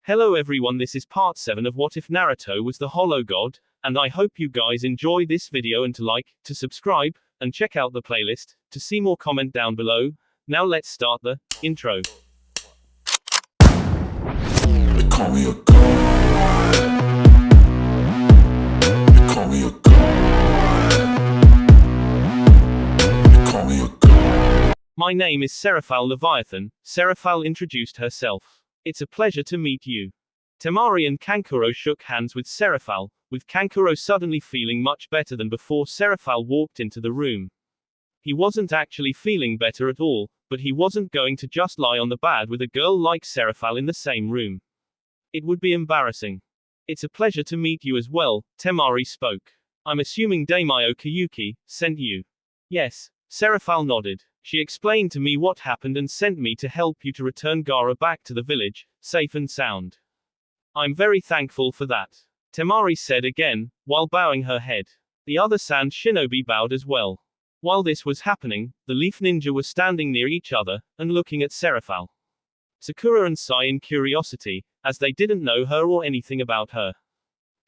Hello everyone, this is part 7 of What If Naruto Was the Hollow God, and I hope you guys enjoy this video and to like, to subscribe, and check out the playlist, to see more comment down below. Now let's start the intro. They call me a god. They call me a god. They call me a god. My name is Seraphile Leviathan. Seraphile introduced herself. It's a pleasure to meet you. Temari and Kankuro shook hands with Seraphile, with Kankuro suddenly feeling much better than before Seraphile walked into the room. He wasn't actually feeling better at all, but he wasn't going to just lie on the bed with a girl like Seraphile in the same room. It would be embarrassing. It's a pleasure to meet you as well, Temari spoke. I'm assuming Daimyo Kayuki sent you. Yes, Seraphile nodded. She explained to me what happened and sent me to help you to return Gaara back to the village, safe and sound. I'm very thankful for that. Temari said again, while bowing her head. The other Sand Shinobi bowed as well. While this was happening, the Leaf Ninja were standing near each other, and looking at Seraphile. Sakura and Sai in curiosity, as they didn't know her or anything about her.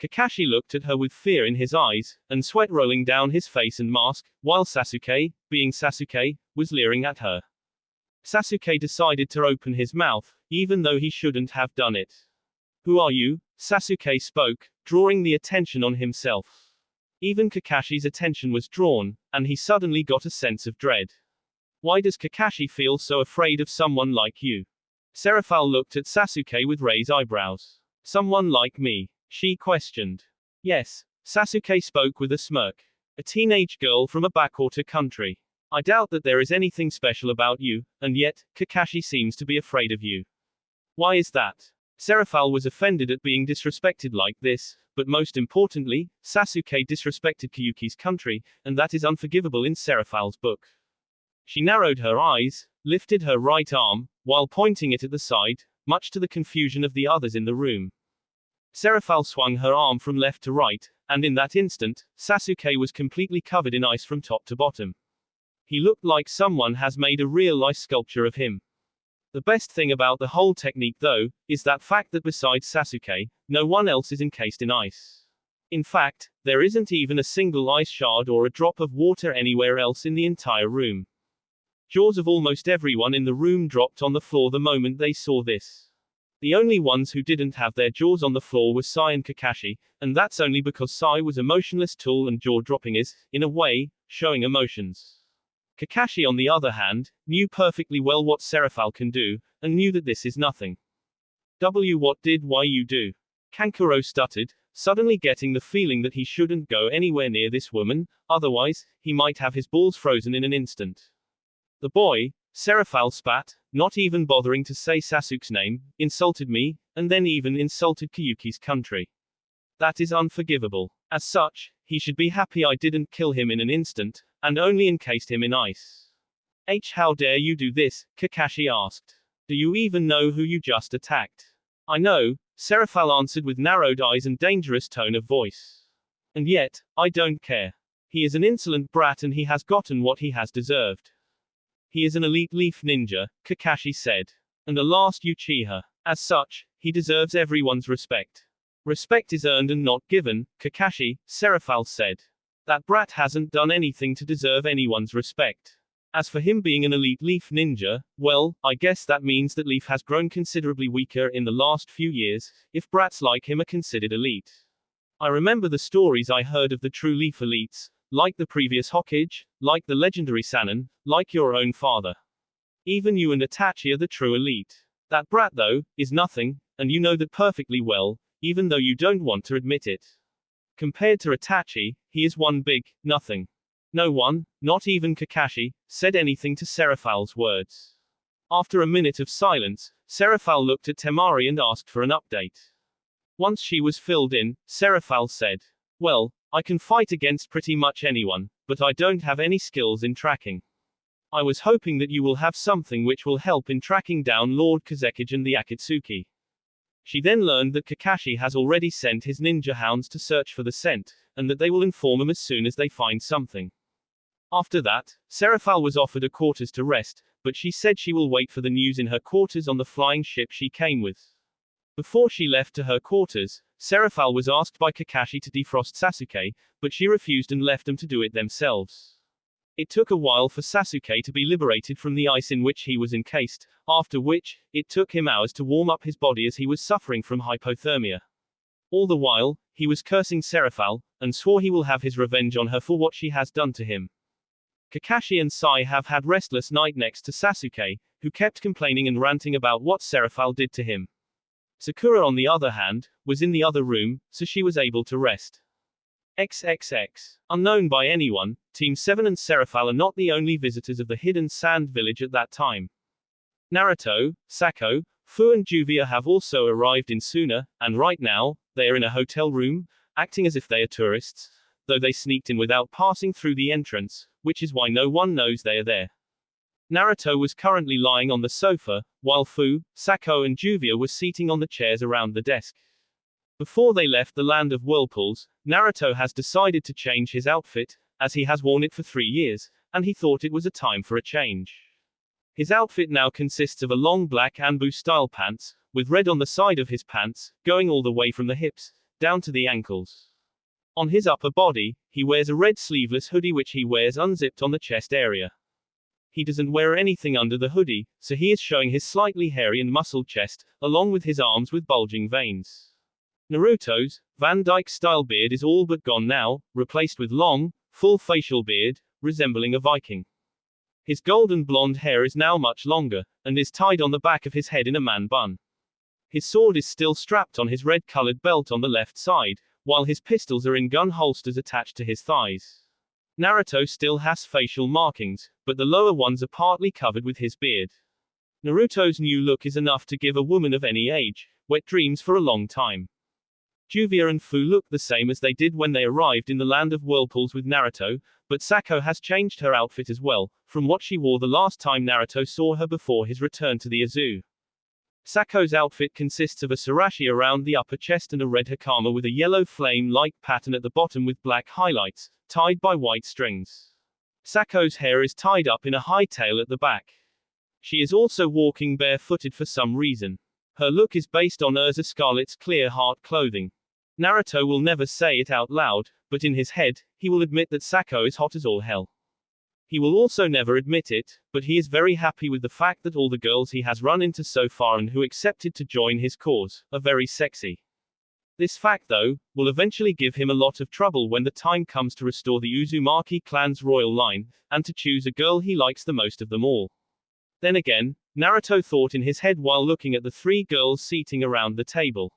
Kakashi looked at her with fear in his eyes, and sweat rolling down his face and mask, while Sasuke, being Sasuke, was leering at her. Sasuke decided to open his mouth, even though he shouldn't have done it. Who are you? Sasuke spoke, drawing the attention on himself. Even Kakashi's attention was drawn, and he suddenly got a sense of dread. Why does Kakashi feel so afraid of someone like you? Seraphile looked at Sasuke with raised eyebrows. Someone like me? She questioned. Yes, Sasuke spoke with a smirk. A teenage girl from a backwater country. I doubt that there is anything special about you, and yet, Kakashi seems to be afraid of you. Why is that? Seraphile was offended at being disrespected like this, but most importantly, Sasuke disrespected Kayuki's country, and that is unforgivable in Seraphile's book. She narrowed her eyes, lifted her right arm, while pointing it at the side, much to the confusion of the others in the room. Seraphile swung her arm from left to right, and in that instant, Sasuke was completely covered in ice from top to bottom. He looked like someone has made a real ice sculpture of him. The best thing about the whole technique though, is that fact that besides Sasuke, no one else is encased in ice. In fact, there isn't even a single ice shard or a drop of water anywhere else in the entire room. Jaws of almost everyone in the room dropped on the floor the moment they saw this. The only ones who didn't have their jaws on the floor were Sai and Kakashi, and that's only because Sai was emotionless tool and jaw-dropping is, in a way, showing emotions. Kakashi on the other hand, knew perfectly well what Seraphile can do, and knew that this is nothing. What did why you do? Kankuro stuttered, suddenly getting the feeling that he shouldn't go anywhere near this woman, otherwise, he might have his balls frozen in an instant. The boy, Seraphile spat, not even bothering to say Sasuke's name, insulted me, and then even insulted Kayuki's country. That is unforgivable. As such, he should be happy I didn't kill him in an instant, and only encased him in ice. How dare you do this? Kakashi asked. Do you even know who you just attacked? I know, Seraphile answered with narrowed eyes and dangerous tone of voice. And yet, I don't care. He is an insolent brat and he has gotten what he has deserved. He is an elite leaf ninja, Kakashi said. And a last Uchiha. As such, he deserves everyone's respect. Respect is earned and not given, Kakashi, Seraphile said. That brat hasn't done anything to deserve anyone's respect. As for him being an elite Leaf ninja, well, I guess that means that Leaf has grown considerably weaker in the last few years, if brats like him are considered elite. I remember the stories I heard of the true Leaf elites, like the previous Hokage, like the legendary Sannin, like your own father. Even you and Itachi are the true elite. That brat though, is nothing, and you know that perfectly well, even though you don't want to admit it. Compared to Itachi, he is one big nothing. No one, not even Kakashi, said anything to Seraphile's words. After a minute of silence, Seraphile looked at Temari and asked for an update. Once she was filled in, Seraphile said, well, I can fight against pretty much anyone, but I don't have any skills in tracking. I was hoping that you will have something which will help in tracking down Lord Kazekage and the Akatsuki. She then learned that Kakashi has already sent his ninja hounds to search for the scent, and that they will inform him as soon as they find something. After that, Seraphile was offered a quarters to rest, but she said she will wait for the news in her quarters on the flying ship she came with. Before she left to her quarters, Seraphile was asked by Kakashi to defrost Sasuke, but she refused and left them to do it themselves. It took a while for Sasuke to be liberated from the ice in which he was encased, after which, it took him hours to warm up his body as he was suffering from hypothermia. All the while, he was cursing Seraphile, and swore he will have his revenge on her for what she has done to him. Kakashi and Sai have had restless night next to Sasuke, who kept complaining and ranting about what Seraphile did to him. Sakura on the other hand, was in the other room, so she was able to rest. XXX. Unknown by anyone, Team 7 and Seraphile are not the only visitors of the hidden sand village at that time. Naruto, Sako, Fu and Juvia have also arrived in Suna, and right now, they are in a hotel room, acting as if they are tourists, though they sneaked in without passing through the entrance, which is why no one knows they are there. Naruto was currently lying on the sofa, while Fu, Sako and Juvia were seating on the chairs around the desk. Before they left the land of whirlpools, Naruto has decided to change his outfit, as he has worn it for 3 years, and he thought it was a time for a change. His outfit now consists of a long black Anbu-style pants, with red on the side of his pants, going all the way from the hips, down to the ankles. On his upper body, he wears a red sleeveless hoodie which he wears unzipped on the chest area. He doesn't wear anything under the hoodie, so he is showing his slightly hairy and muscled chest, along with his arms with bulging veins. Naruto's Van Dyke-style beard is all but gone now, replaced with long, full facial beard, resembling a Viking. His golden blonde hair is now much longer, and is tied on the back of his head in a man bun. His sword is still strapped on his red-colored belt on the left side, while his pistols are in gun holsters attached to his thighs. Naruto still has facial markings, but the lower ones are partly covered with his beard. Naruto's new look is enough to give a woman of any age wet dreams for a long time. Juvia and Fu look the same as they did when they arrived in the land of whirlpools with Naruto, but Sako has changed her outfit as well, from what she wore the last time Naruto saw her before his return to the Azuu. Sako's outfit consists of a sarashi around the upper chest and a red hakama with a yellow flame-like pattern at the bottom with black highlights, tied by white strings. Sako's hair is tied up in a high tail at the back. She is also walking barefooted for some reason. Her look is based on Urza Scarlet's clear heart clothing. Naruto will never say it out loud, but in his head, he will admit that Sako is hot as all hell. He will also never admit it, but he is very happy with the fact that all the girls he has run into so far and who accepted to join his cause, are very sexy. This fact though, will eventually give him a lot of trouble when the time comes to restore the Uzumaki clan's royal line, and to choose a girl he likes the most of them all. Then again, Naruto thought in his head while looking at the 3 girls seating around the table.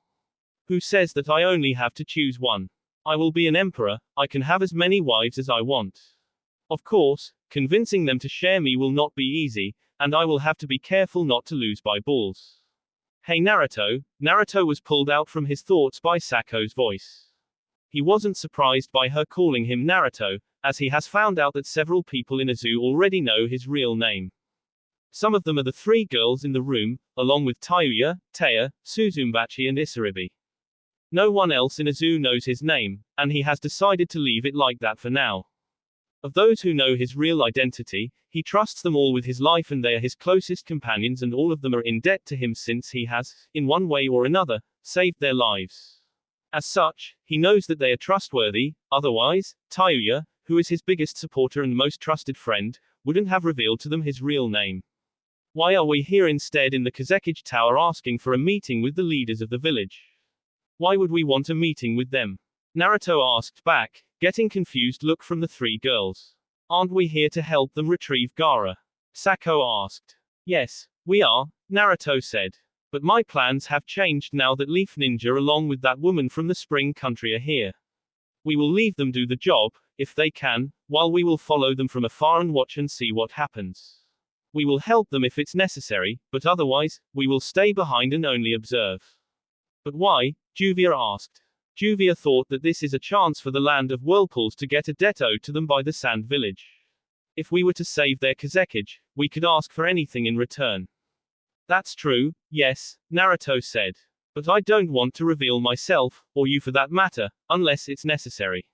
Who says that I only have to choose one? I will be an emperor, I can have as many wives as I want. Of course, convincing them to share me will not be easy, and I will have to be careful not to lose by balls. Hey Naruto. Naruto was pulled out from his thoughts by Sako's voice. He wasn't surprised by her calling him Naruto, as he has found out that several people in Azuu already know his real name. Some of them are the 3 girls in the room, along with Tayuya, Taya, Suzumbachi and Isaribi. No one else in Azuu knows his name, and he has decided to leave it like that for now. Of those who know his real identity, he trusts them all with his life and they are his closest companions and all of them are in debt to him since he has, in one way or another, saved their lives. As such, he knows that they are trustworthy, otherwise, Tayuya, who is his biggest supporter and most trusted friend, wouldn't have revealed to them his real name. Why are we here instead in the Kazekage Tower asking for a meeting with the leaders of the village? Why would we want a meeting with them? Naruto asked back, getting confused look from the 3 girls. Aren't we here to help them retrieve Gaara? Sako asked. Yes, we are, Naruto said. But my plans have changed now that Leaf Ninja along with that woman from the Spring Country are here. We will leave them do the job, if they can, while we will follow them from afar and watch and see what happens. We will help them if it's necessary, but otherwise, we will stay behind and only observe. But why? Juvia asked. Juvia thought that this is a chance for the land of whirlpools to get a debt owed to them by the Sand Village. If we were to save their Kazekage, we could ask for anything in return. That's true, yes, Naruto said. But I don't want to reveal myself, or you for that matter, unless it's necessary.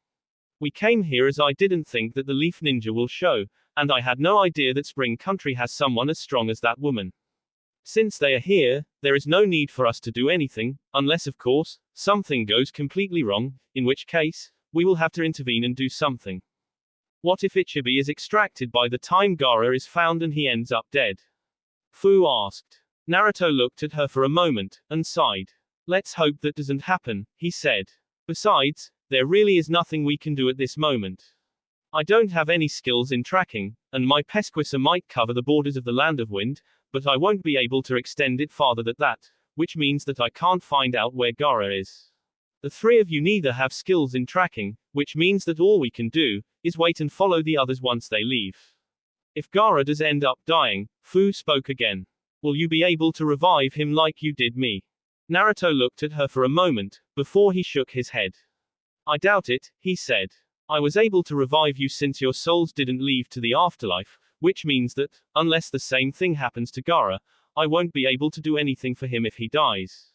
We came here as I didn't think that the Leaf Ninja will show, and I had no idea that Spring Country has someone as strong as that woman. Since they are here, there is no need for us to do anything, unless of course, something goes completely wrong, in which case, we will have to intervene and do something. What if Ichibi is extracted by the time Gaara is found and he ends up dead? Fu asked. Naruto looked at her for a moment, and sighed. Let's hope that doesn't happen, he said. Besides, there really is nothing we can do at this moment. I don't have any skills in tracking, and my pesquisa might cover the borders of the Land of Wind, but I won't be able to extend it farther than that, which means that I can't find out where Gaara is. The three of you neither have skills in tracking, which means that all we can do is wait and follow the others once they leave. If Gaara does end up dying, Fu spoke again. Will you be able to revive him like you did me? Naruto looked at her for a moment, before he shook his head. I doubt it, he said. I was able to revive you since your souls didn't leave to the afterlife, which means that, unless the same thing happens to Gaara, I won't be able to do anything for him if he dies.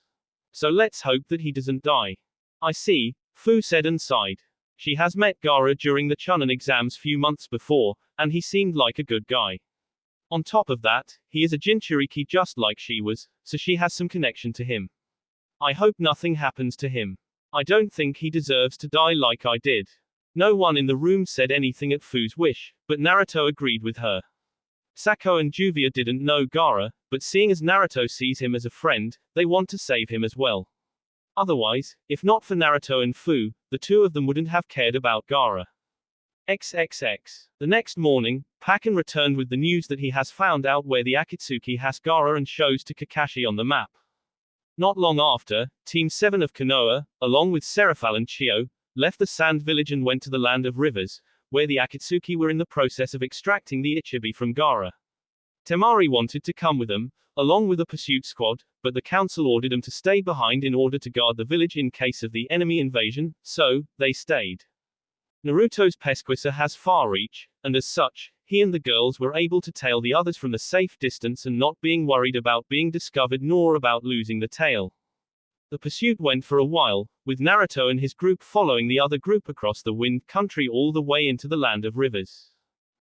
So let's hope that he doesn't die. I see, Fu said and sighed. She has met Gaara during the Chunin exams few months before, and he seemed like a good guy. On top of that, he is a Jinchuriki just like she was, so she has some connection to him. I hope nothing happens to him. I don't think he deserves to die like I did. No one in the room said anything at Fu's wish, but Naruto agreed with her. Sako and Juvia didn't know Gaara, but seeing as Naruto sees him as a friend, they want to save him as well. Otherwise, if not for Naruto and Fu, the two of them wouldn't have cared about Gaara. XXX. The next morning, Pakken returned with the news that he has found out where the Akatsuki has Gaara and shows to Kakashi on the map. Not long after, Team 7 of Konoha, along with Seraphile and Chio, left the Sand Village and went to the Land of Rivers, where the Akatsuki were in the process of extracting the Ichibi from Gaara. Temari wanted to come with them, along with a pursuit squad, but the council ordered them to stay behind in order to guard the village in case of the enemy invasion, so, they stayed. Naruto's pesquisa has far reach, and as such, he and the girls were able to tail the others from the safe distance and not being worried about being discovered nor about losing the tail. The pursuit went for a while, with Naruto and his group following the other group across the Wind Country all the way into the Land of Rivers.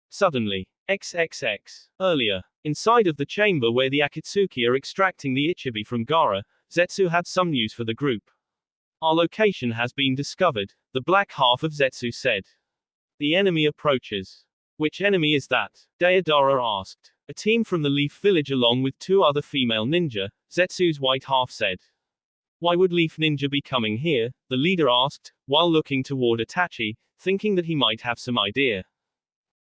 Suddenly, XXX. Earlier, inside of the chamber where the Akatsuki are extracting the Ichibi from Gaara, Zetsu had some news for the group. Our location has been discovered, the black half of Zetsu said. The enemy approaches. Which enemy is that? Deidara asked. A team from the Leaf Village along with 2 other female ninja, Zetsu's white half said. Why would Leaf Ninja be coming here? The leader asked, while looking toward Itachi, thinking that he might have some idea.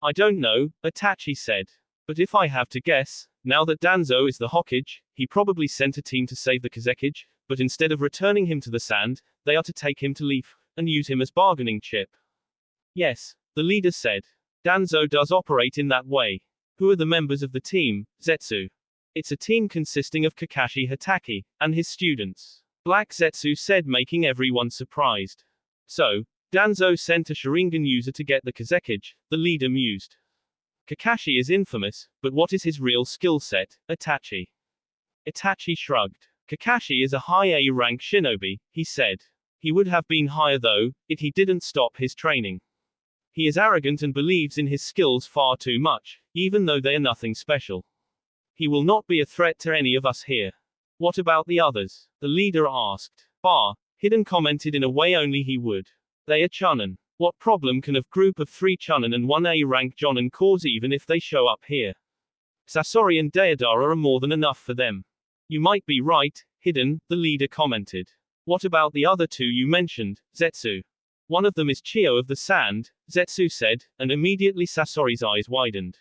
I don't know, Itachi said. But if I have to guess, now that Danzo is the Hokage, he probably sent a team to save the Kazekage, but instead of returning him to the sand, they are to take him to Leaf, and use him as bargaining chip. Yes, the leader said. Danzo does operate in that way. Who are the members of the team? Zetsu. It's a team consisting of Kakashi Hatake, and his students. Black Zetsu said, making everyone surprised. So, Danzo sent a Sharingan user to get the Kazekage, the leader mused. Kakashi is infamous, but what is his real skill set? Itachi. Itachi shrugged. Kakashi is a high A rank shinobi, he said. He would have been higher though, if he didn't stop his training. He is arrogant and believes in his skills far too much, even though they are nothing special. He will not be a threat to any of us here. What about the others? The leader asked. Hidden commented in a way only he would. They are Chunin. What problem can a group of 3 Chunin and 1 A-rank Jonin cause even if they show up here? Sasori and Deidara are more than enough for them. You might be right, Hidden, the leader commented. What about the other 2 you mentioned, Zetsu? One of them is Chio of the Sand, Zetsu said, and immediately Sasori's eyes widened.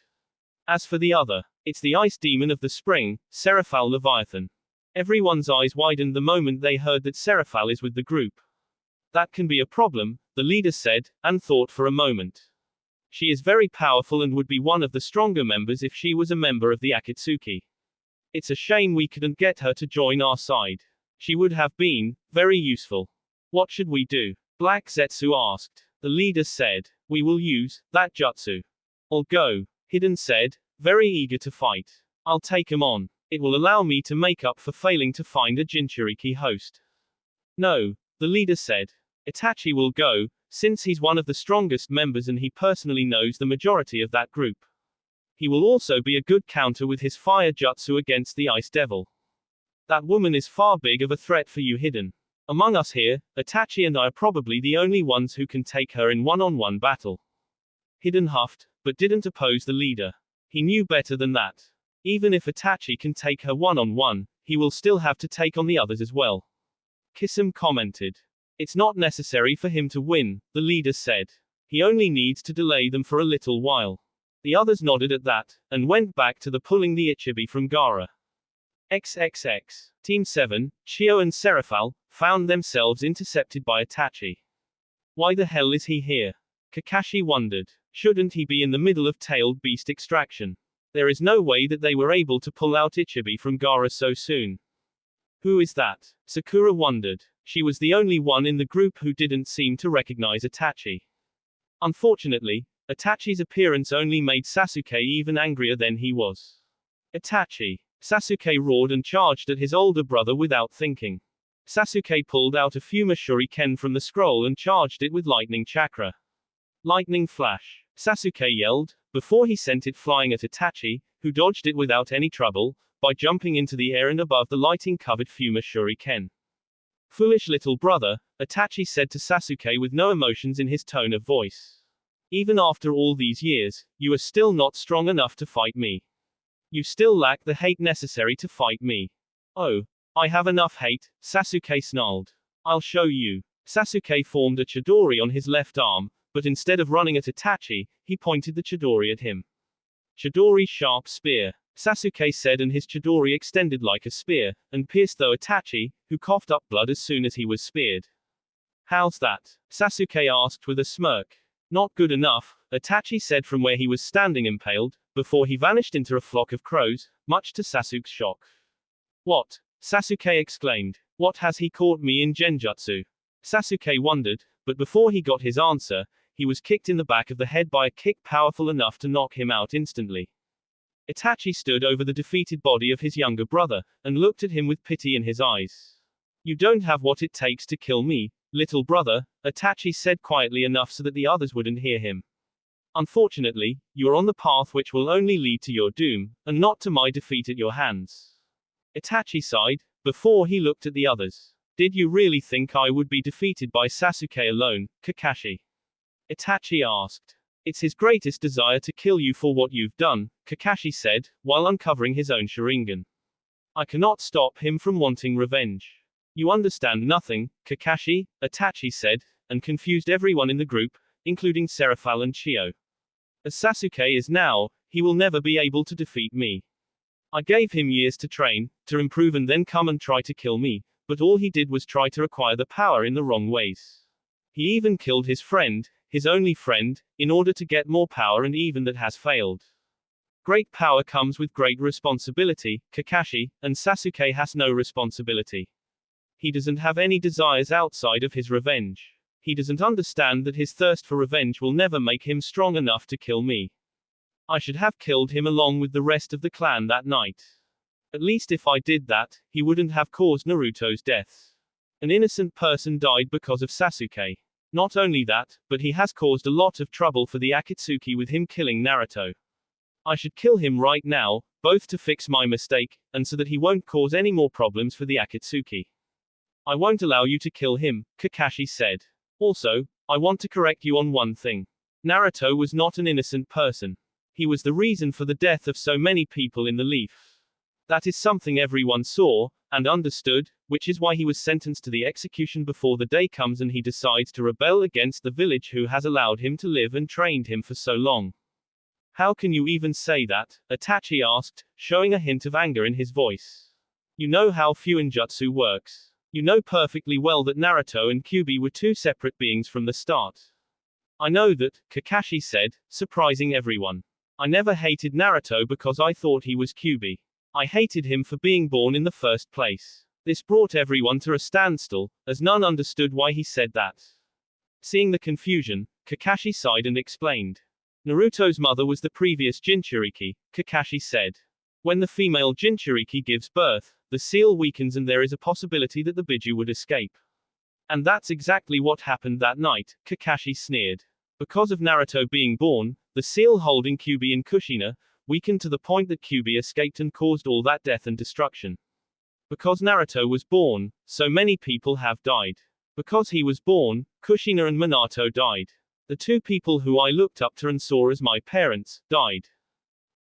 As for the other, it's the ice demon of the spring, Seraphile Leviathan. Everyone's eyes widened the moment they heard that Seraphile is with the group. That can be a problem, the leader said, and thought for a moment. She is very powerful and would be one of the stronger members if she was a member of the Akatsuki. It's a shame we couldn't get her to join our side. She would have been very useful. What should we do? Black Zetsu asked. The leader said, we will use that jutsu. I'll go, Hidden said, very eager to fight. I'll take him on. It will allow me to make up for failing to find a Jinchuriki host. No, the leader said. Itachi will go, since he's one of the strongest members and he personally knows the majority of that group. He will also be a good counter with his fire jutsu against the Ice Devil. That woman is far big of a threat for you hidden. Among us here, Itachi and I are probably the only ones who can take her in one-on-one battle. Hidden huffed, but didn't oppose the leader. He knew better than that. Even if Itachi can take her one-on-one, he will still have to take on the others as well. Kisame commented. It's not necessary for him to win, the leader said. He only needs to delay them for a little while. The others nodded at that, and went back to the pulling the Ichibi from Gaara. XXX. Team 7, Chio and Seraphile, found themselves intercepted by Itachi. Why the hell is he here? Kakashi wondered. Shouldn't he be in the middle of tailed beast extraction? There is no way that they were able to pull out Ichibi from Gaara so soon. Who is that? Sakura wondered. She was the only one in the group who didn't seem to recognize Itachi. Unfortunately, Itachi's appearance only made Sasuke even angrier than he was. Itachi! Sasuke roared and charged at his older brother without thinking. Sasuke pulled out a Fuma Shuriken from the scroll and charged it with lightning chakra. Lightning flash! Sasuke yelled, before he sent it flying at Itachi, who dodged it without any trouble, by jumping into the air and above the lighting-covered Fuma Shuriken. Foolish little brother, Itachi said to Sasuke with no emotions in his tone of voice. Even after all these years, you are still not strong enough to fight me. You still lack the hate necessary to fight me. Oh, I have enough hate, Sasuke snarled. I'll show you. Sasuke formed a Chidori on his left arm, but instead of running at Itachi, he pointed the Chidori at him. Chidori sharp spear, Sasuke said, and his Chidori extended like a spear, and pierced though Itachi, who coughed up blood as soon as he was speared. How's that? Sasuke asked with a smirk. Not good enough, Itachi said from where he was standing impaled, before he vanished into a flock of crows, much to Sasuke's shock. What? Sasuke exclaimed. What has he caught me in genjutsu? Sasuke wondered, but before he got his answer, he was kicked in the back of the head by a kick powerful enough to knock him out instantly. Itachi stood over the defeated body of his younger brother, and looked at him with pity in his eyes. You don't have what it takes to kill me, little brother, Itachi said quietly enough so that the others wouldn't hear him. Unfortunately, you are on the path which will only lead to your doom, and not to my defeat at your hands. Itachi sighed, before he looked at the others. Did you really think I would be defeated by Sasuke alone, Kakashi? Itachi asked. It's his greatest desire to kill you for what you've done, Kakashi said, while uncovering his own Sharingan. I cannot stop him from wanting revenge. You understand nothing, Kakashi, Itachi said, and confused everyone in the group, including Seraphile and Chio. As Sasuke is now, he will never be able to defeat me. I gave him years to train, to improve and then come and try to kill me, but all he did was try to acquire the power in the wrong ways. He even killed his friend, his only friend, in order to get more power, and even that has failed. Great power comes with great responsibility, Kakashi, and Sasuke has no responsibility. He doesn't have any desires outside of his revenge. He doesn't understand that his thirst for revenge will never make him strong enough to kill me. I should have killed him along with the rest of the clan that night. At least if I did that, he wouldn't have caused Naruto's deaths. An innocent person died because of Sasuke. Not only that, but he has caused a lot of trouble for the Akatsuki with him killing Naruto. I should kill him right now, both to fix my mistake, and so that he won't cause any more problems for the Akatsuki. I won't allow you to kill him, Kakashi said. Also, I want to correct you on one thing. Naruto was not an innocent person. He was the reason for the death of so many people in the Leaf. That is something everyone saw, and understood, which is why he was sentenced to the execution before the day comes and he decides to rebel against the village who has allowed him to live and trained him for so long. How can you even say that? Itachi asked, showing a hint of anger in his voice. You know how Fuinjutsu works. You know perfectly well that Naruto and Kyuubi were two separate beings from the start. I know that, Kakashi said, surprising everyone. I never hated Naruto because I thought he was Kyuubi. I hated him for being born in the first place. This brought everyone to a standstill, as none understood why he said that. Seeing the confusion, Kakashi sighed and explained. Naruto's mother was the previous Jinchuriki, Kakashi said. When the female Jinchuriki gives birth, the seal weakens and there is a possibility that the Biju would escape. And that's exactly what happened that night, Kakashi sneered. Because of Naruto being born, the seal holding Kyuubi and Kushina, weakened to the point that Kyuubi escaped and caused all that death and destruction. Because Naruto was born, so many people have died. Because he was born, Kushina and Minato died. The two people who I looked up to and saw as my parents, died.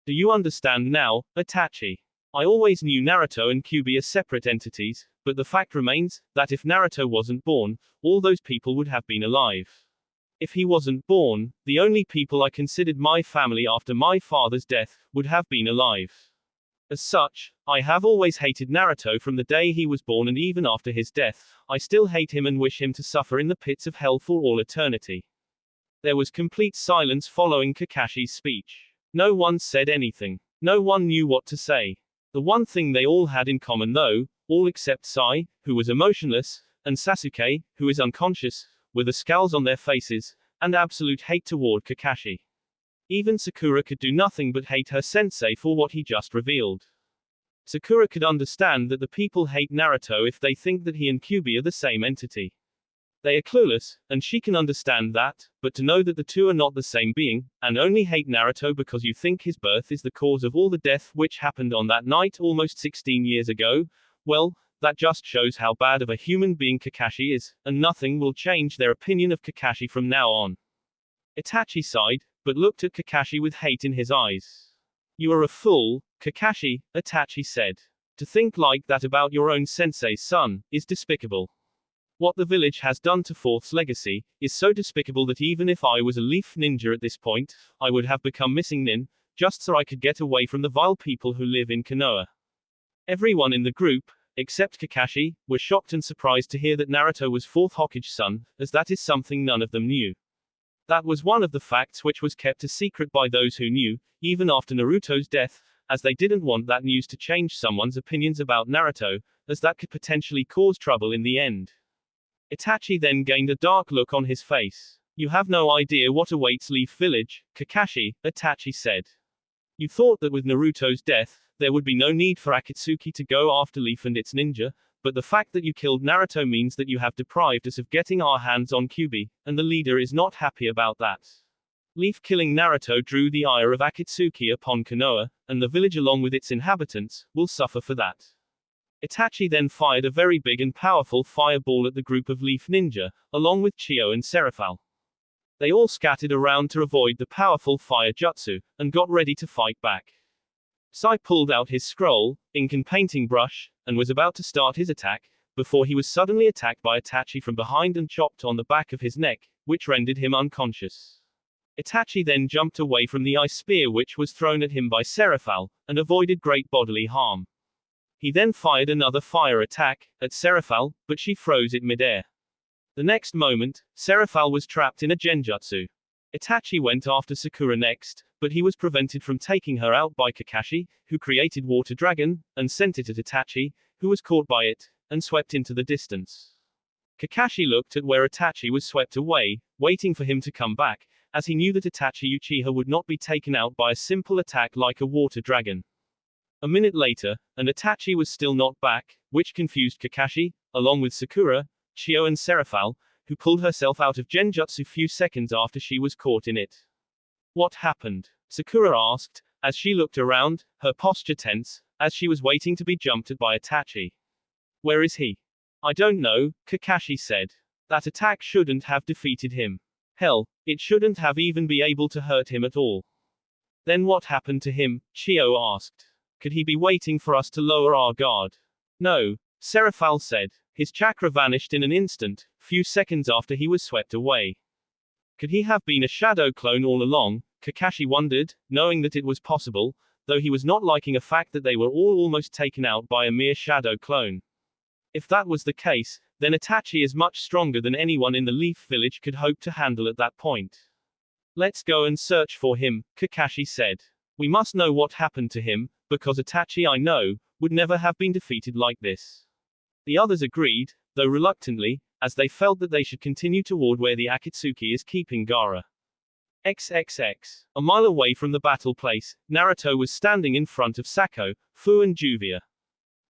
Do you understand now, Itachi? I always knew Naruto and Kyuubi are separate entities, but the fact remains, that if Naruto wasn't born, all those people would have been alive. If he wasn't born, the only people I considered my family after my father's death, would have been alive. As such, I have always hated Naruto from the day he was born, and even after his death, I still hate him and wish him to suffer in the pits of hell for all eternity. There was complete silence following Kakashi's speech. No one said anything. No one knew what to say. The one thing they all had in common though, all except Sai, who was emotionless, and Sasuke, who is unconscious, were the scowls on their faces, and absolute hate toward Kakashi. Even Sakura could do nothing but hate her sensei for what he just revealed. Sakura could understand that the people hate Naruto if they think that he and Kyuubi are the same entity. They are clueless, and she can understand that, but to know that the two are not the same being, and only hate Naruto because you think his birth is the cause of all the death which happened on that night almost 16 years ago, well, that just shows how bad of a human being Kakashi is, and nothing will change their opinion of Kakashi from now on. Itachi sighed, but looked at Kakashi with hate in his eyes. You are a fool, Kakashi, Itachi said. To think like that about your own sensei's son, is despicable. What the village has done to Fourth's legacy, is so despicable that even if I was a leaf ninja at this point, I would have become missing nin, just so I could get away from the vile people who live in Konoha. Everyone in the group, except Kakashi, were shocked and surprised to hear that Naruto was Fourth Hokage's son, as that is something none of them knew. That was one of the facts which was kept a secret by those who knew, even after Naruto's death, as they didn't want that news to change someone's opinions about Naruto, as that could potentially cause trouble in the end. Itachi then gained a dark look on his face. You have no idea what awaits Leaf Village, Kakashi, Itachi said. You thought that with Naruto's death, there would be no need for Akatsuki to go after Leaf and its ninja, but the fact that you killed Naruto means that you have deprived us of getting our hands on Kyuubi, and the leader is not happy about that. Leaf killing Naruto drew the ire of Akatsuki upon Konoha, and the village along with its inhabitants, will suffer for that. Itachi then fired a very big and powerful fireball at the group of Leaf Ninja, along with Chio and Seraphile. They all scattered around to avoid the powerful fire jutsu, and got ready to fight back. Sai pulled out his scroll, ink and painting brush, and was about to start his attack, before he was suddenly attacked by Itachi from behind and chopped on the back of his neck, which rendered him unconscious. Itachi then jumped away from the ice spear which was thrown at him by Seraphile, and avoided great bodily harm. He then fired another fire attack, at Seraphile, but she froze it midair. The next moment, Seraphile was trapped in a genjutsu. Itachi went after Sakura next, but he was prevented from taking her out by Kakashi, who created Water Dragon, and sent it at Itachi, who was caught by it, and swept into the distance. Kakashi looked at where Itachi was swept away, waiting for him to come back, as he knew that Itachi Uchiha would not be taken out by a simple attack like a Water Dragon. A minute later, and Itachi was still not back, which confused Kakashi, along with Sakura, Chio and Seraphile, who pulled herself out of genjutsu few seconds after she was caught in it. What happened? Sakura asked, as she looked around, her posture tense, as she was waiting to be jumped at by Itachi. Where is he? I don't know, Kakashi said. That attack shouldn't have defeated him. Hell, it shouldn't have even be able to hurt him at all. Then what happened to him? Chio asked. Could he be waiting for us to lower our guard? No, Seraphile said. His chakra vanished in an instant, few seconds after he was swept away. Could he have been a shadow clone all along? Kakashi wondered, knowing that it was possible, though he was not liking a fact that they were all almost taken out by a mere shadow clone. If that was the case, then Itachi is much stronger than anyone in the Leaf Village could hope to handle at that point. Let's go and search for him, Kakashi said. We must know what happened to him, because Itachi I know, would never have been defeated like this. The others agreed, though reluctantly, as they felt that they should continue toward where the Akatsuki is keeping Gaara. XXX. A mile away from the battle place, Naruto was standing in front of Sako, Fu and Juvia.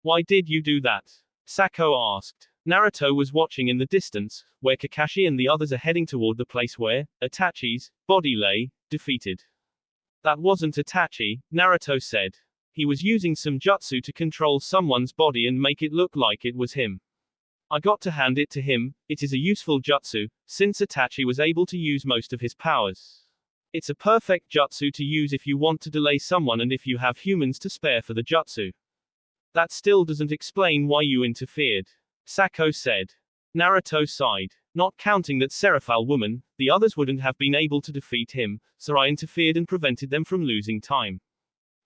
Why did you do that? Sako asked. Naruto was watching in the distance, where Kakashi and the others are heading toward the place where Itachi's body lay, defeated. That wasn't Itachi, Naruto said. He was using some jutsu to control someone's body and make it look like it was him. I got to hand it to him, it is a useful jutsu, since Itachi was able to use most of his powers. It's a perfect jutsu to use if you want to delay someone and if you have humans to spare for the jutsu. That still doesn't explain why you interfered, Sako said. Naruto sighed. Not counting that Seraphile woman, the others wouldn't have been able to defeat him, so I interfered and prevented them from losing time.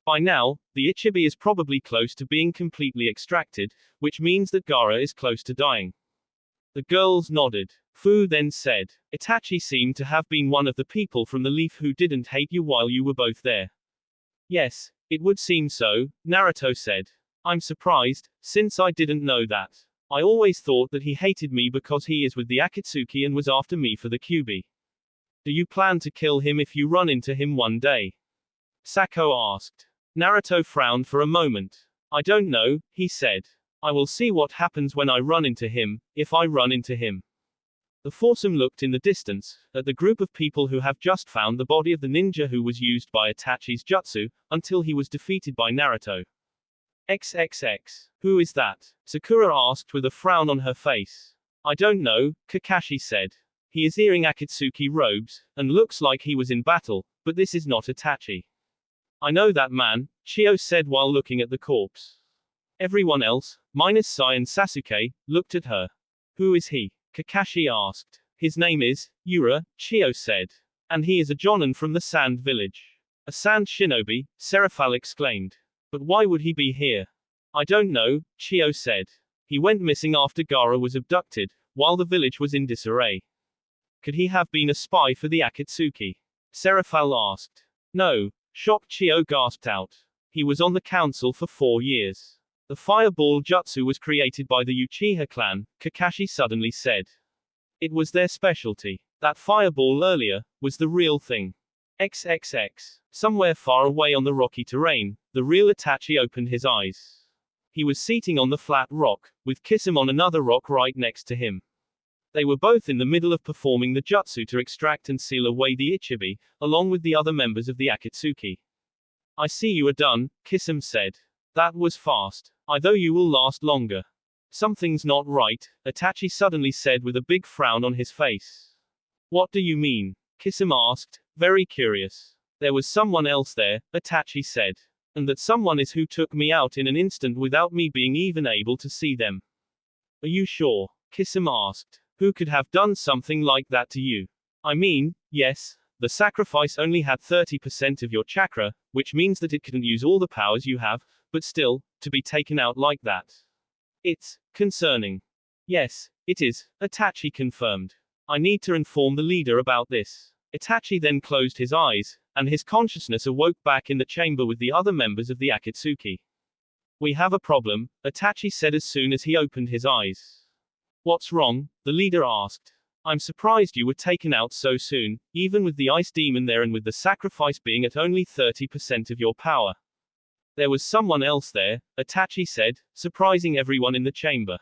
By now, the Ichibi is probably close to being completely extracted, which means that Gaara is close to dying. The girls nodded. Fu then said, Itachi seemed to have been one of the people from the Leaf who didn't hate you while you were both there. Yes, it would seem so, Naruto said. I'm surprised, since I didn't know that. I always thought that he hated me because he is with the Akatsuki and was after me for the Kyuubi. Do you plan to kill him if you run into him one day? Sako asked. Naruto frowned for a moment. I don't know, he said. I will see what happens when I run into him, if I run into him. The foursome looked in the distance, at the group of people who have just found the body of the ninja who was used by Itachi's jutsu, until he was defeated by Naruto. XXX. Who is that? Sakura asked with a frown on her face. I don't know, Kakashi said. He is wearing Akatsuki robes, and looks like he was in battle, but this is not Itachi. I know that man, Chio said while looking at the corpse. Everyone else, minus Sai and Sasuke, looked at her. Who is he? Kakashi asked. His name is Yura, Chio said. And he is a Jonin from the Sand Village. A Sand Shinobi, Seraphile exclaimed. But why would he be here? I don't know, Chio said. He went missing after Gaara was abducted, while the village was in disarray. Could he have been a spy for the Akatsuki? Seraphile asked. No, shocked Chio gasped out. He was on the council for 4 years. The fireball jutsu was created by the Uchiha clan, Kakashi suddenly said. It was their specialty. That fireball earlier was the real thing. XXX. Somewhere far away on the rocky terrain, the real Itachi opened his eyes. He was seating on the flat rock, with Kisame on another rock right next to him. They were both in the middle of performing the jutsu to extract and seal away the Ichibi, along with the other members of the Akatsuki. I see you are done, Kisame said. That was fast. I though you will last longer. Something's not right, Itachi suddenly said with a big frown on his face. What do you mean? Kisame asked, very curious. There was someone else there, Itachi said. And that someone is who took me out in an instant without me being even able to see them. Are you sure? Kisame asked. Who could have done something like that to you? I mean, yes, the sacrifice only had 30% of your chakra, which means that it couldn't use all the powers you have, but still, to be taken out like that. It's concerning. Yes, it is, Itachi confirmed. I need to inform the leader about this. Itachi then closed his eyes, and his consciousness awoke back in the chamber with the other members of the Akatsuki. We have a problem, Itachi said as soon as he opened his eyes. What's wrong? The leader asked. I'm surprised you were taken out so soon, even with the ice demon there and with the sacrifice being at only 30% of your power. There was someone else there, Itachi said, surprising everyone in the chamber.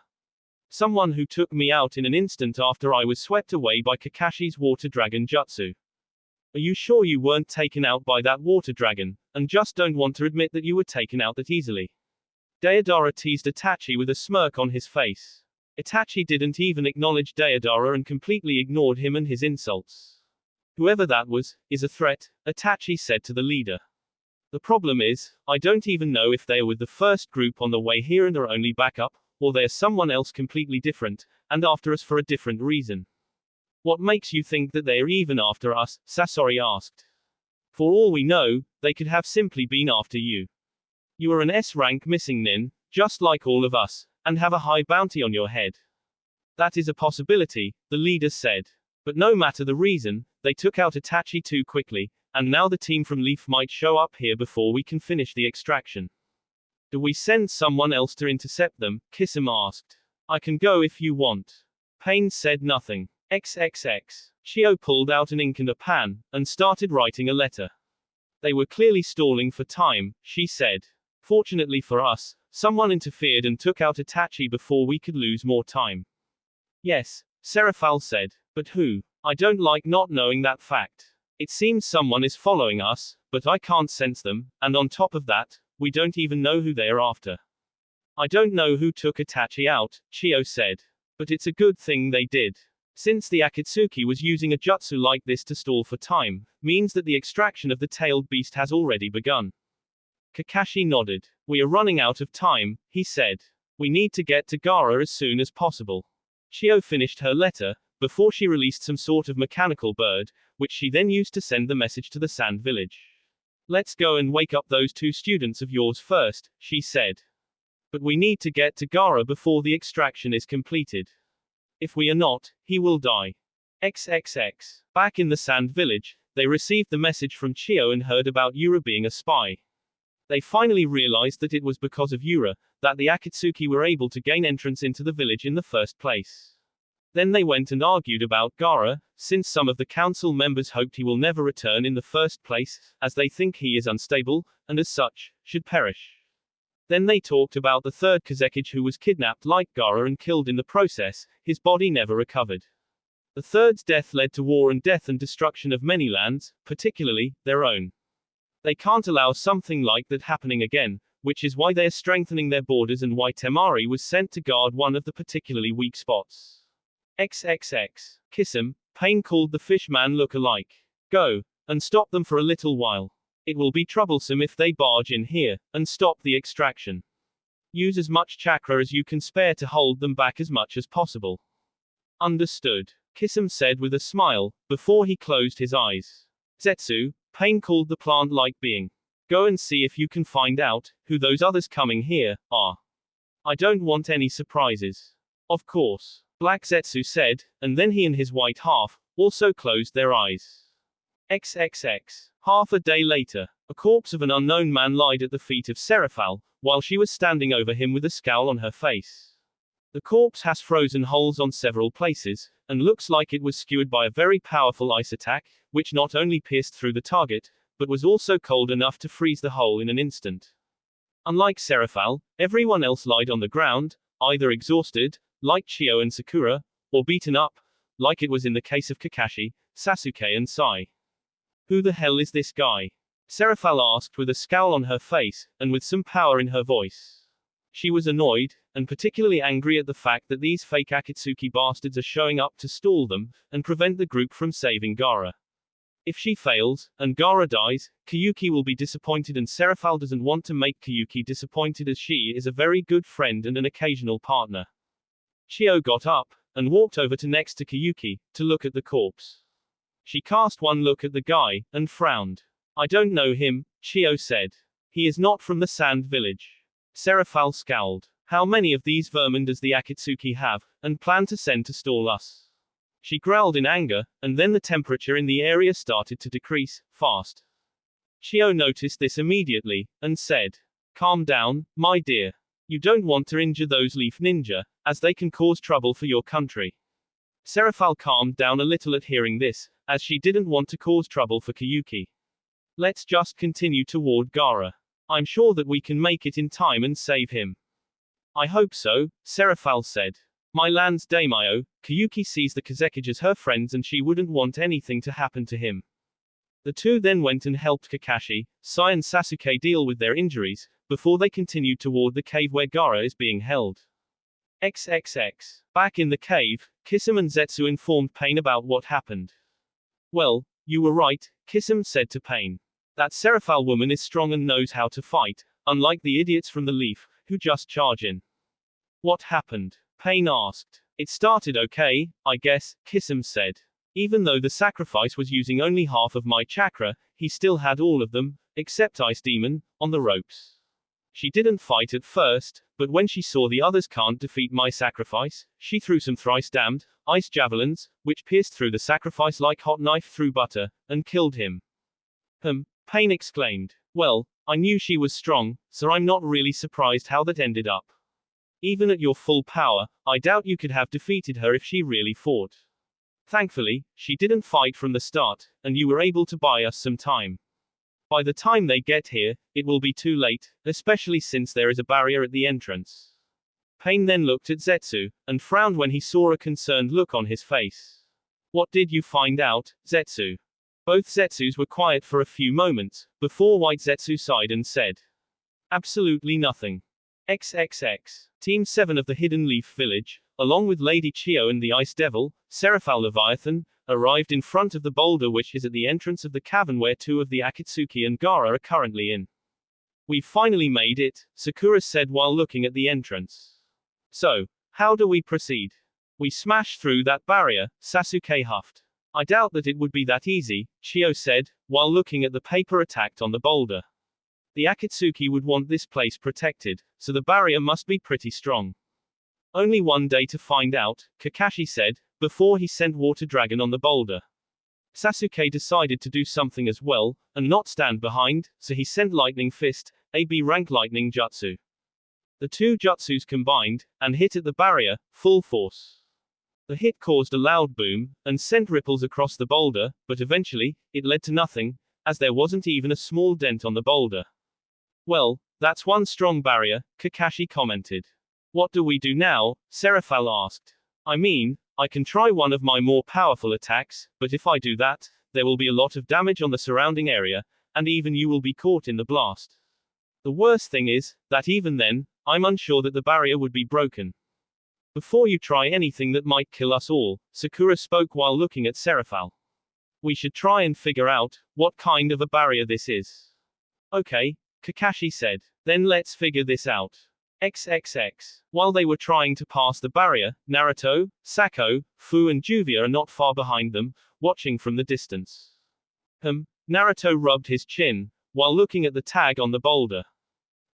Someone who took me out in an instant after I was swept away by Kakashi's water dragon jutsu. Are you sure you weren't taken out by that water dragon, and just don't want to admit that you were taken out that easily? Deidara teased Itachi with a smirk on his face. Itachi didn't even acknowledge Deidara and completely ignored him and his insults. Whoever that was, is a threat, Itachi said to the leader. The problem is, I don't even know if they are with the first group on the way here and are only backup, or they are someone else completely different, and after us for a different reason. What makes you think that they are even after us? Sasori asked. For all we know, they could have simply been after you. You are an S-rank missing nin, just like all of us, and have a high bounty on your head. That is a possibility, the leader said. But no matter the reason, they took out Itachi too quickly, and now the team from Leaf might show up here before we can finish the extraction. Do we send someone else to intercept them? Kisame asked. I can go if you want. Pain said nothing. XXX. Chio pulled out an ink and a pen, and started writing a letter. They were clearly stalling for time, she said. Fortunately for us, someone interfered and took out Itachi before we could lose more time. Yes, Seraphile said. But who? I don't like not knowing that fact. It seems someone is following us, but I can't sense them, and on top of that, we don't even know who they are after. I don't know who took Itachi out, Chio said. But it's a good thing they did. Since the Akatsuki was using a jutsu like this to stall for time, means that the extraction of the tailed beast has already begun. Kakashi nodded. We are running out of time, he said. We need to get to Gaara as soon as possible. Chio finished her letter, before she released some sort of mechanical bird, which she then used to send the message to the sand village. Let's go and wake up those 2 students of yours first, she said. But we need to get to Gaara before the extraction is completed. If we are not, he will die. XXX. Back in the sand village, they received the message from Chio and heard about Yura being a spy. They finally realized that it was because of Yura, that the Akatsuki were able to gain entrance into the village in the first place. Then they went and argued about Gaara, since some of the council members hoped he will never return in the first place, as they think he is unstable, and as such, should perish. Then they talked about the 3rd Kazekage who was kidnapped like Gaara and killed in the process, his body never recovered. The 3rd's death led to war and death and destruction of many lands, particularly, their own. They can't allow something like that happening again, which is why they are strengthening their borders and why Temari was sent to guard one of the particularly weak spots. XXX. Kiss 'em, Pain called the fishman look-alike. Go, and stop them for a little while. It will be troublesome if they barge in here, and stop the extraction. Use as much chakra as you can spare to hold them back as much as possible. Understood, Kisum said with a smile, before he closed his eyes. Zetsu, Pain called the plant-like being. Go and see if you can find out, who those others coming here, are. I don't want any surprises. Of course, Black Zetsu said, and then he and his white half, also closed their eyes. XXX. Half a day later, a corpse of an unknown man lied at the feet of Seraphile, while she was standing over him with a scowl on her face. The corpse has frozen holes on several places, and looks like it was skewered by a very powerful ice attack, which not only pierced through the target, but was also cold enough to freeze the hole in an instant. Unlike Seraphile, everyone else lied on the ground, either exhausted, like Chio and Sakura, or beaten up, like it was in the case of Kakashi, Sasuke and Sai. Who the hell is this guy? Seraphile asked with a scowl on her face, and with some power in her voice. She was annoyed, and particularly angry at the fact that these fake Akatsuki bastards are showing up to stall them, and prevent the group from saving Gaara. If she fails, and Gaara dies, Kyuki will be disappointed, and Seraphile doesn't want to make Kyuki disappointed as she is a very good friend and an occasional partner. Chio got up, and walked over to next to Kyuki, to look at the corpse. She cast one look at the guy, and frowned. I don't know him, Chio said. He is not from the sand village. Seraphile scowled. How many of these vermin does the Akatsuki have, and plan to send to stall us? She growled in anger, and then the temperature in the area started to decrease, fast. Chio noticed this immediately, and said, calm down, my dear. You don't want to injure those leaf ninja, as they can cause trouble for your country. Seraphile calmed down a little at hearing this, as she didn't want to cause trouble for Kyuki. Let's just continue toward Gaara. I'm sure that we can make it in time and save him. I hope so, Seraphile said. My land's daimyo, Kyuki sees the Kazekage as her friends and she wouldn't want anything to happen to him. The two then went and helped Kakashi, Sai and Sasuke deal with their injuries, before they continued toward the cave where Gaara is being held. XXX. Back in the cave, Kisum and Zetsu informed Pain about what happened. Well, you were right, Kisum said to Pain. That Seraphile woman is strong and knows how to fight, unlike the idiots from the Leaf, who just charge in. What happened? Pain asked. It started okay, I guess, Kisum said. Even though the sacrifice was using only half of my chakra, he still had all of them, except Ice Demon, on the ropes. She didn't fight at first, but when she saw the others can't defeat my sacrifice, she threw some thrice-damned, ice javelins, which pierced through the sacrifice like hot knife through butter, and killed him. Pain exclaimed. Well, I knew she was strong, so I'm not really surprised how that ended up. Even at your full power, I doubt you could have defeated her if she really fought. Thankfully, she didn't fight from the start, and you were able to buy us some time. By the time they get here, it will be too late, especially since there is a barrier at the entrance. Pain then looked at Zetsu, and frowned when he saw a concerned look on his face. What did you find out, Zetsu? Both Zetsus were quiet for a few moments, before White Zetsu sighed and said, "Absolutely nothing." XXX. Team 7 of the Hidden Leaf Village, along with Lady Chio and the Ice Devil, Seraphile Leviathan, arrived in front of the boulder which is at the entrance of the cavern where two of the Akatsuki and Gaara are currently in. "We've finally made it," Sakura said while looking at the entrance. "So, how do we proceed?" "We smash through that barrier," Sasuke huffed. "I doubt that it would be that easy," Chio said, while looking at the paper attacked on the boulder. "The Akatsuki would want this place protected, so the barrier must be pretty strong." "Only one day to find out," Kakashi said, before he sent Water Dragon on the boulder. Sasuke decided to do something as well, and not stand behind, so he sent Lightning Fist, a B-rank lightning jutsu. The two jutsus combined, and hit at the barrier, full force. The hit caused a loud boom, and sent ripples across the boulder, but eventually, it led to nothing, as there wasn't even a small dent on the boulder. "Well, that's one strong barrier," Kakashi commented. "What do we do now?" Seraphile asked. "I mean, I can try one of my more powerful attacks, but if I do that, there will be a lot of damage on the surrounding area, and even you will be caught in the blast. The worst thing is, that even then, I'm unsure that the barrier would be broken." "Before you try anything that might kill us all," Sakura spoke while looking at Seraphile. "We should try and figure out what kind of a barrier this is." "Okay," Kakashi said. "Then let's figure this out." XXX. While they were trying to pass the barrier, Naruto, Sako, Fu and Juvia are not far behind them, watching from the distance. Naruto rubbed his chin, while looking at the tag on the boulder.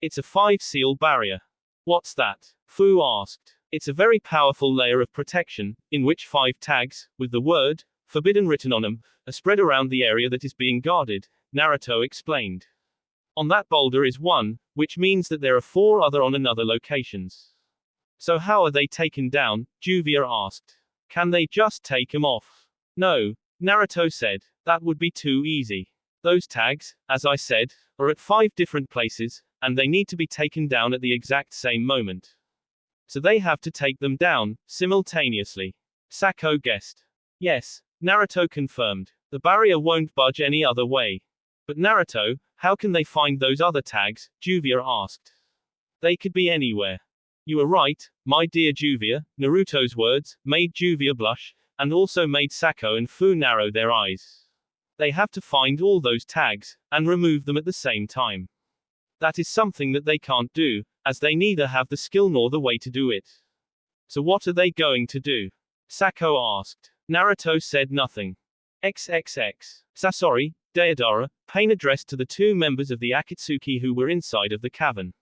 "It's a 5-seal barrier." "What's that?" Fu asked. "It's a very powerful layer of protection, in which 5 tags, with the word forbidden written on them, are spread around the area that is being guarded," Naruto explained. "On that boulder is 1, which means that there are 4 other on another locations." "So how are they taken down?" Juvia asked. "Can they just take them off?" "No," Naruto said. "That would be too easy. Those tags, as I said, are at 5 different places, and they need to be taken down at the exact same moment. So they have to take them down, simultaneously." Sako guessed. "Yes," Naruto confirmed. "The barrier won't budge any other way." "But Naruto, how can they find those other tags?" Juvia asked. "They could be anywhere." "You are right, my dear Juvia," Naruto's words made Juvia blush, and also made Sako and Fu narrow their eyes. "They have to find all those tags, and remove them at the same time. That is something that they can't do, as they neither have the skill nor the way to do it." "So what are they going to do?" Sako asked. Naruto said nothing. XXX. Sasori, Deidara, Pain addressed to the 2 members of the Akatsuki who were inside of the cavern.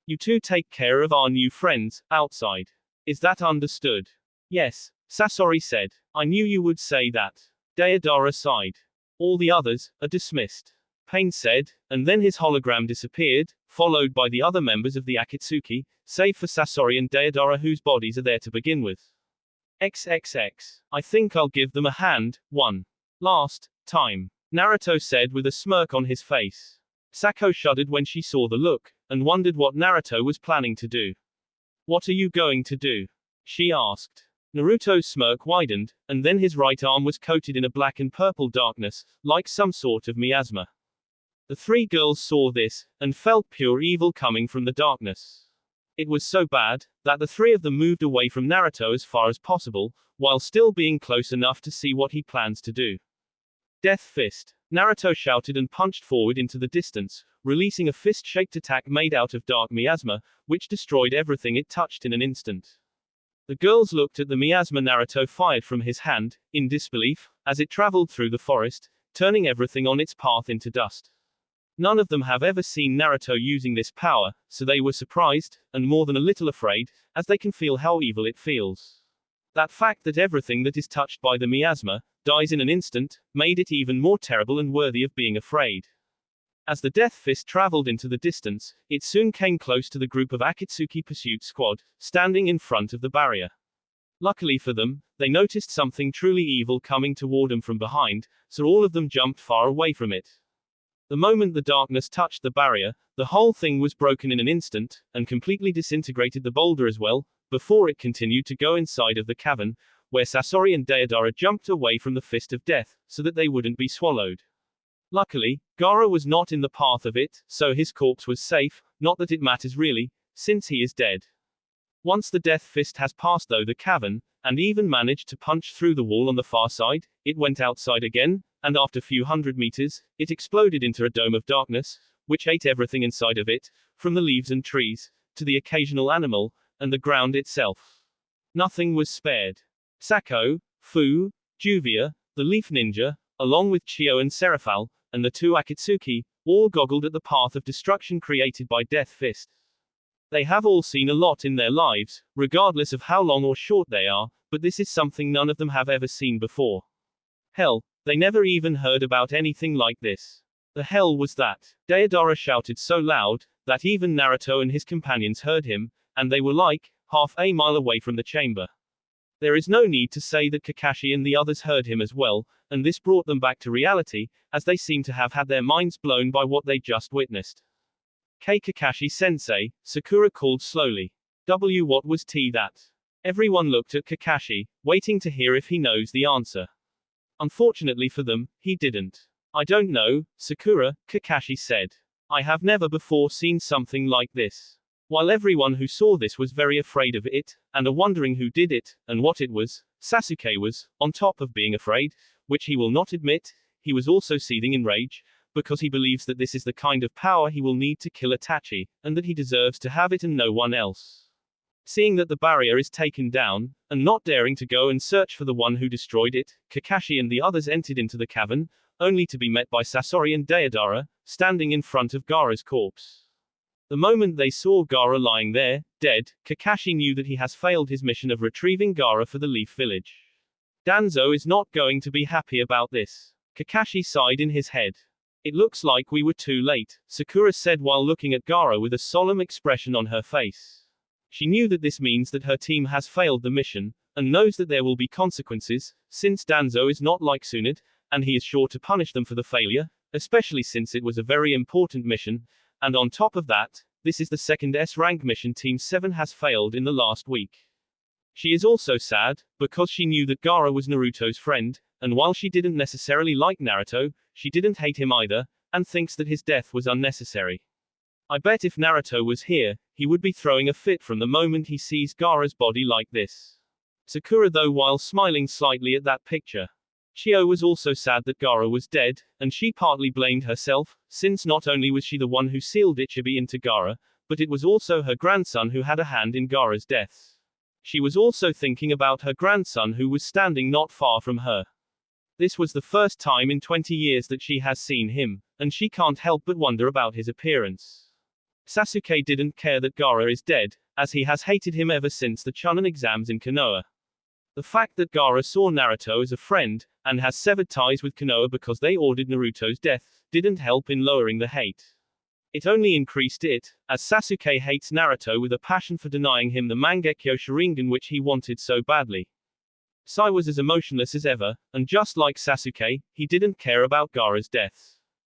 "You two take care of our new friends, outside. Is that understood?" "Yes," Sasori said. "I knew you would say that." Deidara sighed. "All the others are dismissed," Pain said, and then his hologram disappeared, followed by the other members of the Akatsuki, save for Sasori and Deidara whose bodies are there to begin with. XXX. "I think I'll give them a hand, one last time," Naruto said with a smirk on his face. Sako shuddered when she saw the look, and wondered what Naruto was planning to do. "What are you going to do?" she asked. Naruto's smirk widened, and then his right arm was coated in a black and purple darkness, like some sort of miasma. The 3 girls saw this, and felt pure evil coming from the darkness. It was so bad, that the 3 of them moved away from Naruto as far as possible, while still being close enough to see what he plans to do. "Death Fist!" Naruto shouted and punched forward into the distance, releasing a fist-shaped attack made out of dark miasma, which destroyed everything it touched in an instant. The girls looked at the miasma Naruto fired from his hand, in disbelief, as it traveled through the forest, turning everything on its path into dust. None of them have ever seen Naruto using this power, so they were surprised, and more than a little afraid, as they can feel how evil it feels. That fact that everything that is touched by the miasma dies in an instant made it even more terrible and worthy of being afraid. As the Death Fist traveled into the distance, it soon came close to the group of Akatsuki pursuit squad, standing in front of the barrier. Luckily for them, they noticed something truly evil coming toward them from behind, so all of them jumped far away from it. The moment the darkness touched the barrier, the whole thing was broken in an instant, and completely disintegrated the boulder as well, before it continued to go inside of the cavern, where Sasori and Deidara jumped away from the fist of death, so that they wouldn't be swallowed. Luckily, Gaara was not in the path of it, so his corpse was safe, not that it matters really, since he is dead. Once the death fist has passed through the cavern, and even managed to punch through the wall on the far side, it went outside again, and after a few hundred meters, it exploded into a dome of darkness, which ate everything inside of it, from the leaves and trees, to the occasional animal, and the ground itself. Nothing was spared. Sako, Fu, Juvia, the Leaf Ninja, along with Chio and Seraphile, and the two Akatsuki, all goggled at the path of destruction created by Death Fist. They have all seen a lot in their lives, regardless of how long or short they are, but this is something none of them have ever seen before. Hell, they never even heard about anything like this. The hell was that? Deidara shouted so loud, that even Naruto and his companions heard him, and they were like, half a mile away from the chamber. There is no need to say that Kakashi and the others heard him as well, and this brought them back to reality, as they seem to have had their minds blown by what they just witnessed. Kakashi-sensei, Sakura called slowly. What was that? Everyone looked at Kakashi, waiting to hear if he knows the answer. Unfortunately for them, he didn't. I don't know, Sakura, Kakashi said. I have never before seen something like this. While everyone who saw this was very afraid of it, and are wondering who did it, and what it was, Sasuke was, on top of being afraid, which he will not admit, he was also seething in rage, because he believes that this is the kind of power he will need to kill Itachi, and that he deserves to have it and no one else. Seeing that the barrier is taken down, and not daring to go and search for the one who destroyed it, Kakashi and the others entered into the cavern, only to be met by Sasori and Deidara, standing in front of Gaara's corpse. The moment they saw Gaara lying there, dead, Kakashi knew that he has failed his mission of retrieving Gaara for the Leaf Village. Danzo is not going to be happy about this. Kakashi sighed in his head. It looks like we were too late, Sakura said while looking at Gaara with a solemn expression on her face. She knew that this means that her team has failed the mission, and knows that there will be consequences, since Danzo is not like Tsunade, and he is sure to punish them for the failure, especially since it was a very important mission, and on top of that, this is the second S-rank mission Team 7 has failed in the last week. She is also sad, because she knew that Gaara was Naruto's friend, and while she didn't necessarily like Naruto, she didn't hate him either, and thinks that his death was unnecessary. I bet if Naruto was here, he would be throwing a fit from the moment he sees Gaara's body like this. Sakura though while smiling slightly at that picture. Chio was also sad that Gaara was dead, and she partly blamed herself, since not only was she the one who sealed Ichibi into Gaara, but it was also her grandson who had a hand in Gaara's death. She was also thinking about her grandson who was standing not far from her. This was the first time in 20 years that she has seen him, and she can't help but wonder about his appearance. Sasuke didn't care that Gaara is dead, as he has hated him ever since the Chunin exams in Konoha. The fact that Gaara saw Naruto as a friend, and has severed ties with Konoha because they ordered Naruto's death, didn't help in lowering the hate. It only increased it, as Sasuke hates Naruto with a passion for denying him the Mangekyo Sharingan which he wanted so badly. Sai was as emotionless as ever, and just like Sasuke, he didn't care about Gaara's death.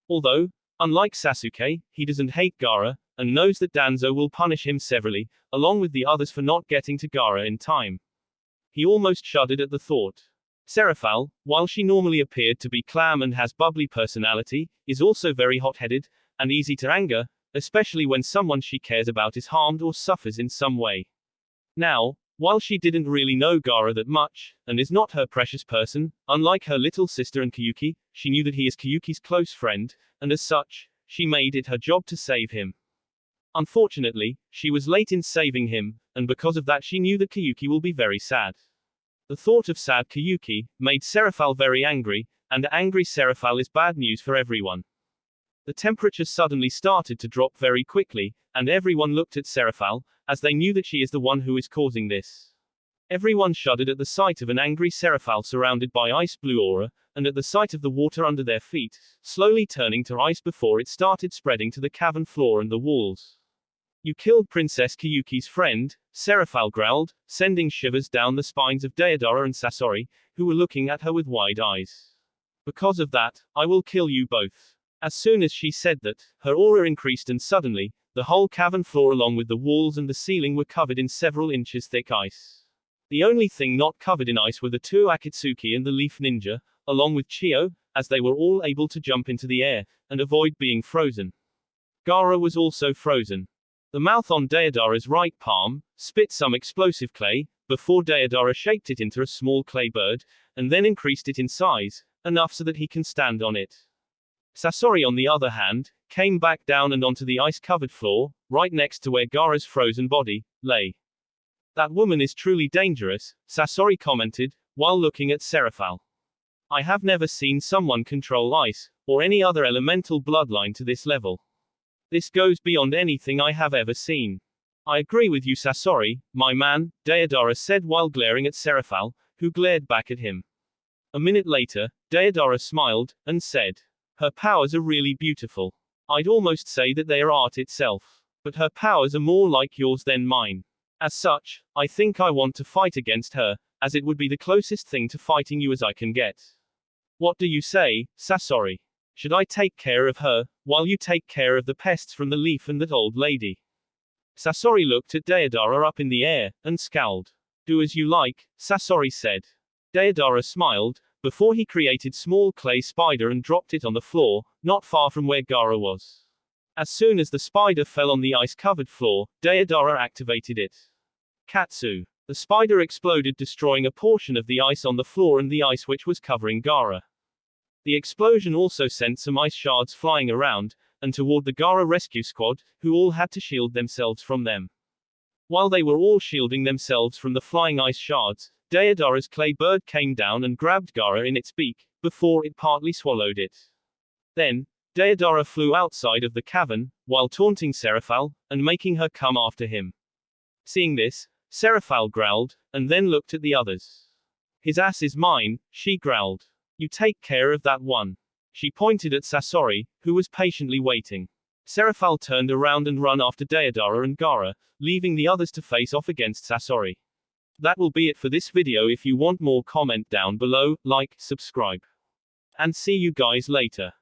Although, unlike Sasuke, he doesn't hate Gaara, and knows that Danzo will punish him severely, along with the others for not getting to Gaara in time. He almost shuddered at the thought. Seraphile, while she normally appeared to be calm and has bubbly personality, is also very hot-headed, and easy to anger, especially when someone she cares about is harmed or suffers in some way. Now, while she didn't really know Gaara that much, and is not her precious person, unlike her little sister and Kyuki, she knew that he is Kyuki's close friend, and as such, she made it her job to save him. Unfortunately, she was late in saving him, and because of that she knew that Kyuki will be very sad. The thought of sad Kyuki made Seraphile very angry, and angry Seraphile is bad news for everyone. The temperature suddenly started to drop very quickly, and everyone looked at Seraphile, as they knew that she is the one who is causing this. Everyone shuddered at the sight of an angry Seraphile surrounded by ice-blue aura, and at the sight of the water under their feet, slowly turning to ice before it started spreading to the cavern floor and the walls. You killed Princess Kyuki's friend, Seraphile growled, sending shivers down the spines of Deidara and Sasori, who were looking at her with wide eyes. Because of that, I will kill you both. As soon as she said that, her aura increased and suddenly, the whole cavern floor along with the walls and the ceiling were covered in several inches thick ice. The only thing not covered in ice were the two Akatsuki and the Leaf Ninja, along with Chio, as they were all able to jump into the air, and avoid being frozen. Gaara was also frozen. The mouth on Deodara's right palm spit some explosive clay, before Deodara shaped it into a small clay bird, and then increased it in size, enough so that he can stand on it. Sasori, on the other hand, came back down and onto the ice-covered floor, right next to where Gaara's frozen body lay. That woman is truly dangerous, Sasori commented, while looking at Seraphile. I have never seen someone control ice, or any other elemental bloodline to this level. This goes beyond anything I have ever seen. I agree with you, Sasori, my man, Deodara said while glaring at Seraphile, who glared back at him. A minute later, Deodara smiled, and said, her powers are really beautiful. I'd almost say that they are art itself. But her powers are more like yours than mine. As such, I think I want to fight against her, as it would be the closest thing to fighting you as I can get. What do you say, Sasori? Should I take care of her, while you take care of the pests from the leaf and that old lady? Sasori looked at Deodara up in the air, and scowled. Do as you like, Sasori said. Deodara smiled, before he created small clay spider and dropped it on the floor, not far from where Gaara was. As soon as the spider fell on the ice-covered floor, Deodara activated it. Katsu. The spider exploded, destroying a portion of the ice on the floor and the ice which was covering Gaara. The explosion also sent some ice shards flying around, and toward the Gaara rescue squad, who all had to shield themselves from them. While they were all shielding themselves from the flying ice shards, Deodara's clay bird came down and grabbed Gaara in its beak, before it partly swallowed it. Then, Deodara flew outside of the cavern, while taunting Seraphile, and making her come after him. Seeing this, Seraphile growled, and then looked at the others. His ass is mine, she growled. You take care of that one. She pointed at Sasori, who was patiently waiting. Seraphile turned around and ran after Deodara and Gaara, leaving the others to face off against Sasori. That will be it for this video. If you want more, comment down below, like, subscribe. And see you guys later.